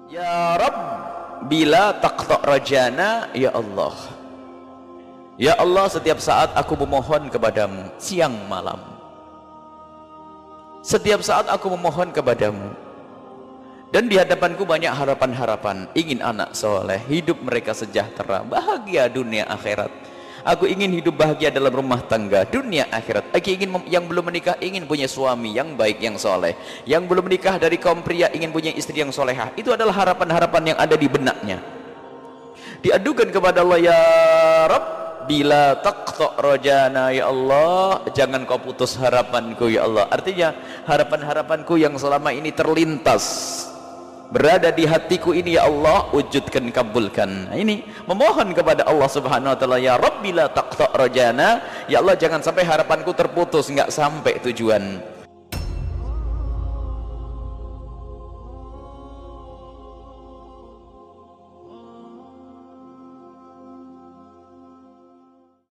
Ya Rabb, bila taqta' rajana, ya Allah. Ya Allah, setiap saat aku memohon kepadamu, siang malam. Setiap saat aku memohon kepadamu. Dan di hadapanku banyak harapan-harapan. Ingin anak soleh, hidup mereka sejahtera, bahagia dunia akhirat. Aku ingin hidup bahagia dalam rumah tangga, dunia akhirat. Aku ingin yang belum menikah ingin punya suami yang baik, yang soleh. Yang belum menikah dari kaum pria ingin punya istri yang solehah. Itu adalah harapan-harapan yang ada di benaknya. Diadukan kepada Allah, ya Rabb, bila taqta' rajana, ya Allah, jangan kau putus harapanku, ya Allah. Artinya harapan-harapanku yang selama ini terlintas berada di hatiku ini, ya Allah, wujudkan, kabulkan. Nah, ini memohon kepada Allah Subhanahu wa taala, ya Rabb, bila taqta' rajana, ya Allah, jangan sampai harapanku terputus, enggak sampai tujuan.